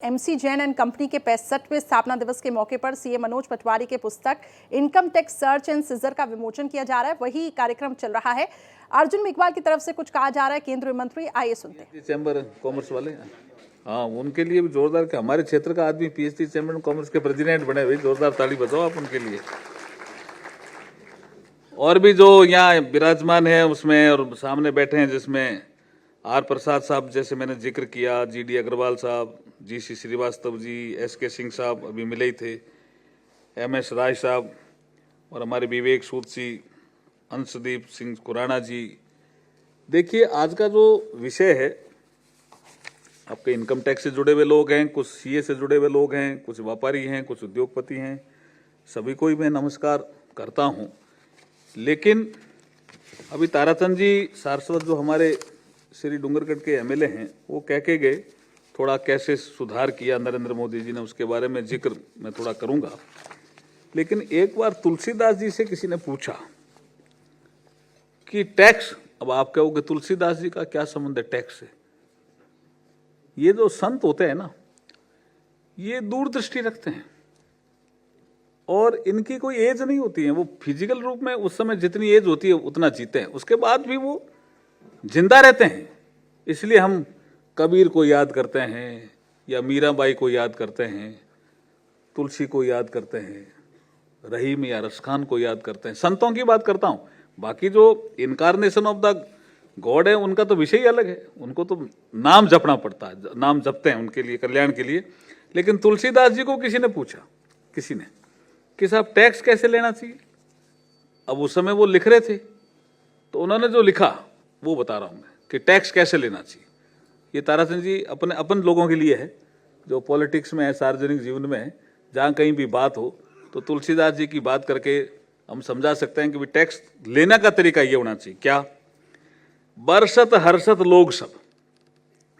MC Jain and company के 65वें स्थापना दिवस के मौके पर सीए मनोज पटवारी के पुस्तक income tax search and seizure का विमोचन किया जा रहा है। वही कार्यक्रम चल रहा है। अर्जुन मेघवाल की तरफ से कुछ कहा जा रहा है केंद्रीय मंत्री, आइए सुनते हैं। चैम्बर कॉमर्स वाले, हाँ, उनके लिए भी जोरदार के हमारे क्षेत्र का आदमी पीएचडी चैम्बर कॉमर्स के प्रेसिडेंट बने हुए, जोरदार ताली बजाओ आप उनके लिए। और भी जो यहाँ विराजमान है उसमें और सामने बैठे हैं, जिसमें आर प्रसाद साहब जैसे मैंने जिक्र किया, जीडी अग्रवाल साहब, जीसी श्रीवास्तव जी, एसके सिंह साहब अभी मिले ही थे, एमएस राय साहब और हमारे विवेक सूद जी, अंशदीप सिंह कुराना जी। देखिए, आज का जो विषय है, आपके इनकम टैक्स से जुड़े हुए लोग हैं, कुछ सीए से जुड़े हुए लोग हैं, कुछ व्यापारी हैं, कुछ उद्योगपति हैं, सभी को ही मैं नमस्कार करता हूं। लेकिन अभी ताराचंद जी सारस्वत जो हमारे श्री डूंगरगढ़ के एमएलए हैं, वो कह के गए थोड़ा कैसे सुधार किया नरेंद्र मोदी जी ने, उसके बारे में जिक्र मैं थोड़ा करूंगा। लेकिन एक बार तुलसीदास जी से किसी ने पूछा कि टैक्स, अब आप कहोगे तुलसीदास जी का क्या संबंध है टैक्स से? ये जो संत होते हैं ना, ये दूरदृष्टि रखते हैं और इनकी कोई एज नहीं होती है। वो फिजिकल रूप में उस समय जितनी एज होती है उतना जीते हैं, उसके बाद भी वो जिंदा रहते हैं। इसलिए हम कबीर को याद करते हैं या मीराबाई को याद करते हैं, तुलसी को याद करते हैं, रहीम या रसखान को याद करते हैं। संतों की बात करता हूं, बाकी जो इनकारनेशन ऑफ द गॉड है उनका तो विषय ही अलग है, उनको तो नाम जपना पड़ता है, नाम जपते हैं उनके लिए, कल्याण के लिए। लेकिन तुलसीदास जी को किसी ने पूछा, किसी ने, कि साहब टैक्स कैसे लेना चाहिए? अब उस समय वो लिख रहे थे, तो उन्होंने जो लिखा वो बता रहा हूं मैं कि टैक्स कैसे लेना चाहिए। ये ताराचंद जी अपन लोगों के लिए है, जो पॉलिटिक्स में है, सार्वजनिक जीवन में है, जहां कहीं भी बात हो तो तुलसीदास जी की बात करके हम समझा सकते हैं कि टैक्स लेने का तरीका ये होना चाहिए। क्या? बरसत हर्षत लोग सब,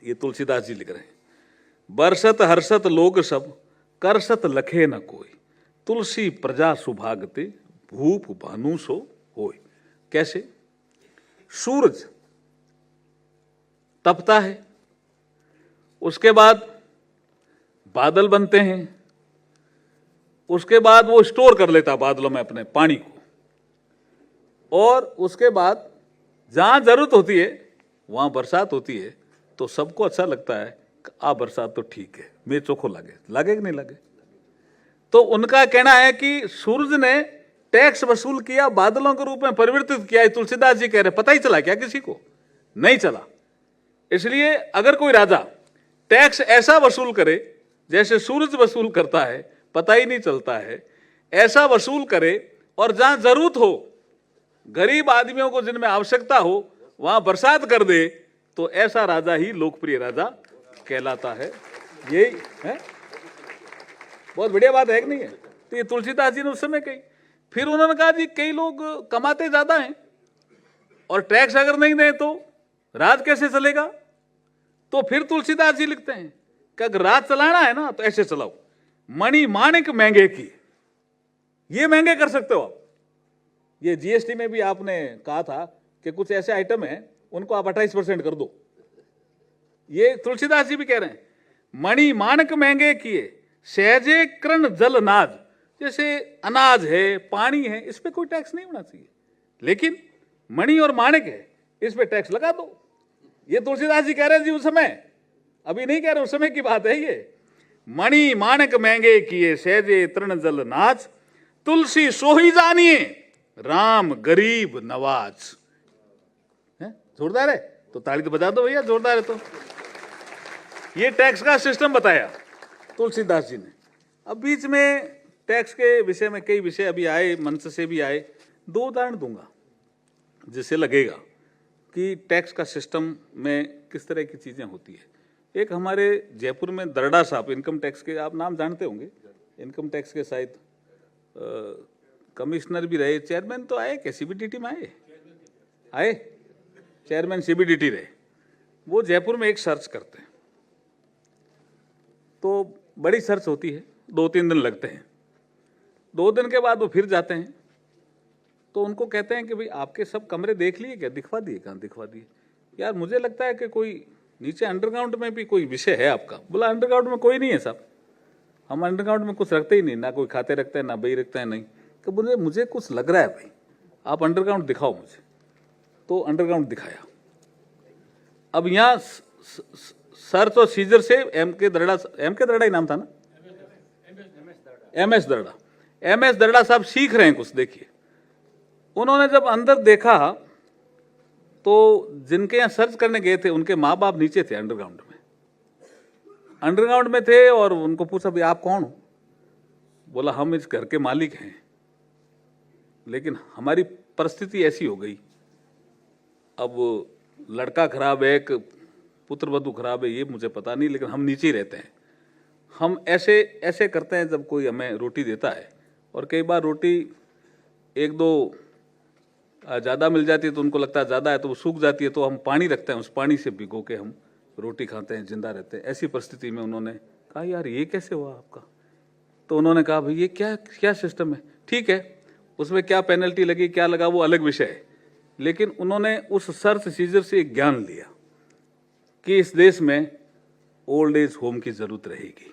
ये तुलसीदास जी लिख रहे हैं, बरसत हर्षत लोग सब, करसत लखे न कोई, तुलसी प्रजा सुभागते, भूप भानु सो होय। कैसे? सूरज तपता है, उसके बाद बादल बनते हैं, उसके बाद वो स्टोर कर लेता है बादलों में अपने पानी को, और उसके बाद जहां जरूरत होती है वहां बरसात होती है, तो सबको अच्छा लगता है कि आ बरसात तो ठीक है, मैं चोखो लगे कि नहीं लगे। तो उनका कहना है कि सूरज ने टैक्स वसूल किया, बादलों के रूप में परिवर्तित किया। तुलसीदास जी कह रहे पता ही चला क्या किसी को? नहीं चला। इसलिए अगर कोई राजा टैक्स ऐसा वसूल करे जैसे सूरज वसूल करता है, पता ही नहीं चलता है, ऐसा वसूल करे और जहां जरूरत हो, गरीब आदमियों को जिनमें आवश्यकता हो, वहां बरसात कर दे, तो ऐसा राजा ही लोकप्रिय राजा कहलाता है। यही है, बहुत बढ़िया बात है कि नहीं है? तो ये तुलसीदास जी ने उस समय कही। फिर उन्होंने कहा जी कई लोग कमाते ज्यादा हैं और टैक्स अगर नहीं दें तो राज कैसे चलेगा? तो फिर तुलसीदास जी लिखते हैं कि अगर राज चलाना है ना तो ऐसे चलाओ, मणि माणिक महंगे की, ये महंगे कर सकते हो आप। ये जीएसटी में भी आपने कहा था कि कुछ ऐसे आइटम हैं उनको आप 28% कर दो। ये तुलसीदास जी भी कह रहे हैं, मणि माणिक महंगे किए, सहजे कृण जल नाज, जैसे अनाज है, पानी है, इस पे कोई टैक्स नहीं होना चाहिए, लेकिन मणि और माणिक है, इस पे टैक्स लगा दो। ये तुलसीदास जी कह रहे हैं जी उस समय, अभी नहीं कह रहे, उस समय की बात है ये। मणि माणिक महंगे किए, सहजे तृण जल नाज, तुलसी सोही जानिए, राम गरीब नवाज। जोरदार है तो ताली तो बजा दो भैया, जोरदार है तो। ये टैक्स का सिस्टम बताया तुलसीदास जी ने। अब बीच में टैक्स के विषय में कई विषय अभी आए, मंच से भी आए। 2 उदाहरण दूंगा जिससे लगेगा कि टैक्स का सिस्टम में किस तरह की चीजें होती है। एक हमारे जयपुर में दरड़ा साहब, इनकम टैक्स के आप नाम जानते होंगे, इनकम टैक्स के शायद कमिश्नर भी रहे, चेयरमैन तो आए, क्या सीबीडीटी में आए, चेयरमैन सीबीडीटी रहे। वो जयपुर में एक सर्च करते हैं, तो बड़ी सर्च होती है, 2-3 दिन लगते हैं। 2 दिन के बाद वो फिर जाते हैं, तो उनको कहते हैं कि भाई आपके सब कमरे देख लिए क्या? दिखवा दिए। कहाँ दिखवा दिए? यार मुझे लगता है कि कोई नीचे अंडरग्राउंड में भी कोई विषय है आपका? बोला अंडरग्राउंड में कोई नहीं है साहब, हम अंडरग्राउंड में कुछ रखते ही नहीं, ना कोई खाते रखते हैं ना बही रखते हैं, नहीं। तो बोले मुझे कुछ लग रहा है भाई, आप अंडरग्राउंड दिखाओ मुझे। तो अंडरग्राउंड दिखाया। अब यहाँ सर्च और सीजर से एम के दरड़ा ही नाम था ना, एम एस दरड़ा साहब सीख रहे हैं कुछ। देखिए उन्होंने जब अंदर देखा तो जिनके यहाँ सर्च करने गए थे उनके माँ बाप नीचे थे, अंडरग्राउंड में थे, और उनको पूछा भाई आप कौन हो? बोला हम इस घर के मालिक हैं, लेकिन हमारी परिस्थिति ऐसी हो गई, अब लड़का खराब है, एक पुत्र वधू खराब है, ये मुझे पता नहीं, लेकिन हम नीचे ही रहते हैं। हम ऐसे ऐसे करते हैं जब कोई हमें रोटी देता है, और कई बार रोटी एक दो ज़्यादा मिल जाती है तो उनको लगता है ज़्यादा है, तो वो सूख जाती है, तो हम पानी रखते हैं, उस पानी से भिगो के हम रोटी खाते हैं, जिंदा रहते हैं। ऐसी परिस्थिति में उन्होंने कहा यार ये कैसे हुआ आपका? तो उन्होंने कहा भाई ये क्या सिस्टम है? ठीक है, उसमें क्या पेनल्टी लगी क्या लगा वो अलग विषय है, लेकिन उन्होंने उस सर्च सीजर से एक ज्ञान लिया कि इस देश में ओल्ड एज होम की जरूरत रहेगी।